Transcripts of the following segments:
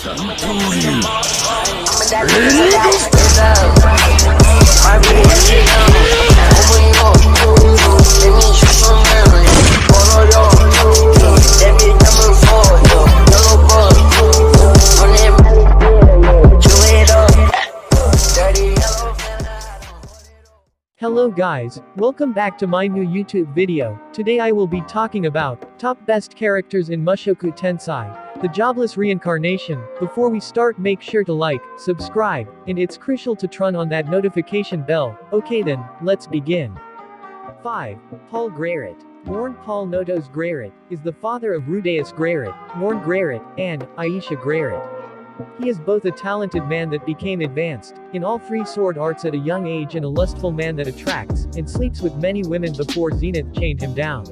Hello guys, welcome back to my new YouTube video. Today I will be talking about top best characters in Mushoku Tensei, the Jobless Reincarnation. Before we start, make sure to like, subscribe, and it's crucial to turn on that notification bell. Okay then, let's begin. 5. Paul Greyrat. Born Paul Notos Greyrat, is the father of Rudeus Greyrat, born Greyrat, and Aisha Greyrat. He is both a talented man that became advanced in all three sword arts at a young age and a lustful man that attracts and sleeps with many women before Zenith chained him down.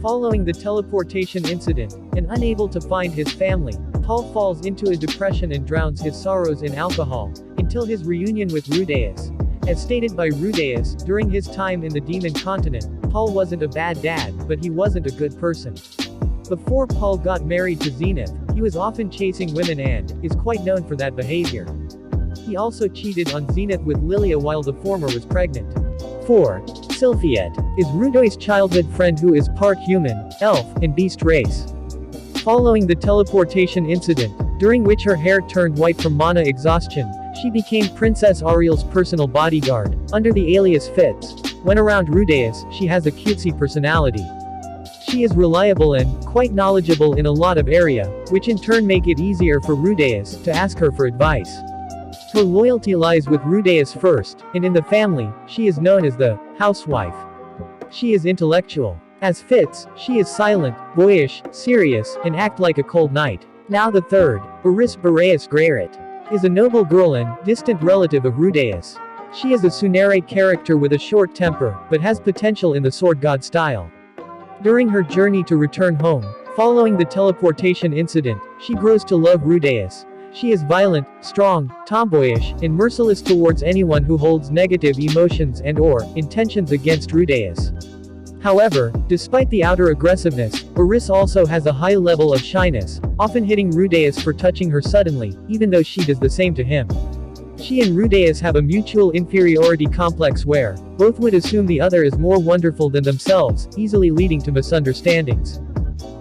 Following the teleportation incident, and unable to find his family, Paul falls into a depression and drowns his sorrows in alcohol, until his reunion with Rudeus. As stated by Rudeus, during his time in the Demon Continent, Paul wasn't a bad dad, but he wasn't a good person. Before Paul got married to Zenith, he was often chasing women and is quite known for that behavior. He also cheated on Zenith with Lilia while the former was pregnant. 4. Sylphiette is Rudeus' childhood friend who is part human, elf, and beast race. Following the teleportation incident, during which her hair turned white from mana exhaustion, she became Princess Ariel's personal bodyguard, under the alias Fitz. When around Rudeus, she has a cutesy personality. She is reliable and quite knowledgeable in a lot of area, which in turn make it easier for Rudeus to ask her for advice. Her loyalty lies with Rudeus first, and in the family, she is known as the housewife. She is intellectual. As Fitz, she is silent, boyish, serious, and act like a cold knight. Now the third, Eris Boreas Greyrat, is a noble girl and distant relative of Rudeus. She is a Tsunere character with a short temper, but has potential in the sword god style. During her journey to return home, following the teleportation incident, she grows to love Rudeus. She is violent, strong, tomboyish, and merciless towards anyone who holds negative emotions and/or intentions against Rudeus. However, despite the outer aggressiveness, Baris also has a high level of shyness, often hitting Rudeus for touching her suddenly, even though she does the same to him. She and Rudeus have a mutual inferiority complex where both would assume the other is more wonderful than themselves, easily leading to misunderstandings.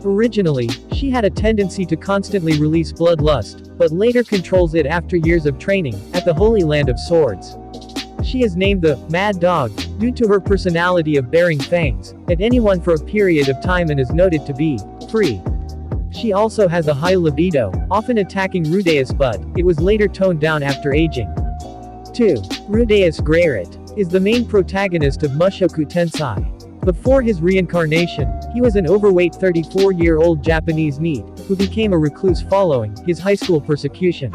Originally, she had a tendency to constantly release bloodlust, but later controls it after years of training at the Holy Land of Swords. She is named the Mad Dog due to her personality of bearing fangs at anyone for a period of time and is noted to be free. She also has a high libido, often attacking Rudeus, but it was later toned down after aging. 2. Rudeus Greyrat is the main protagonist of Mushoku Tensei. Before his reincarnation, he was an overweight 34-year-old Japanese NEET, who became a recluse following his high school persecution.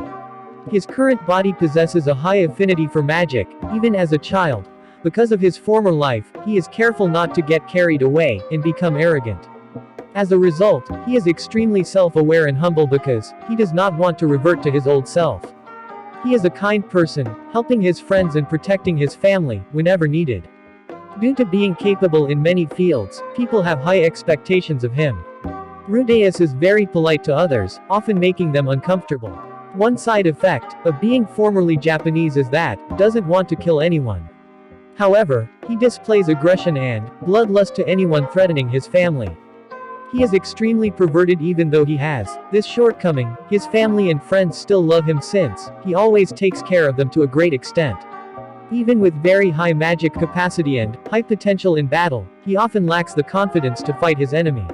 His current body possesses a high affinity for magic, even as a child. Because of his former life, he is careful not to get carried away and become arrogant. As a result, he is extremely self-aware and humble because he does not want to revert to his old self. He is a kind person, helping his friends and protecting his family whenever needed. Due to being capable in many fields, people have high expectations of him. Rudeus is very polite to others, often making them uncomfortable. One side effect of being formerly Japanese is that doesn't want to kill anyone. However, he displays aggression and bloodlust to anyone threatening his family. He is extremely perverted even though he has this shortcoming, his family and friends still love him since he always takes care of them to a great extent. Even with very high magic capacity and high potential in battle, he often lacks the confidence to fight his enemy.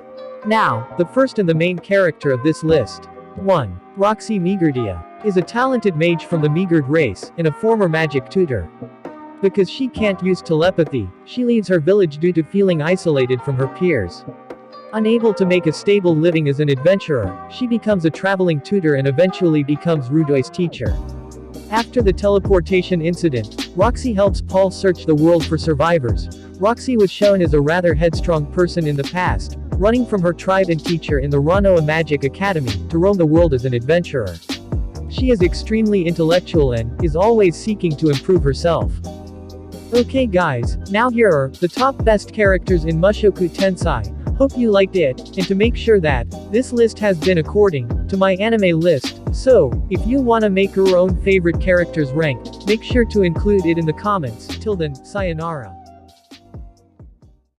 Now, the first and the main character of this list. 1. Roxy Migurdia is a talented mage from the Migurd race, and a former magic tutor. Because she can't use telepathy, she leaves her village due to feeling isolated from her peers. Unable to make a stable living as an adventurer, she becomes a traveling tutor and eventually becomes Rudeus' teacher. After the teleportation incident, Roxy helps Paul search the world for survivors. Roxy was shown as a rather headstrong person in the past, running from her tribe and teacher in the Ranoa Magic Academy, to roam the world as an adventurer. She is extremely intellectual and is always seeking to improve herself. Okay guys, now here are the top best characters in Mushoku Tensei. Hope you liked it, and to make sure that this list has been according to to my anime list, so, if you wanna make your own favorite characters rank, make sure to include it in the comments. Till then, sayonara.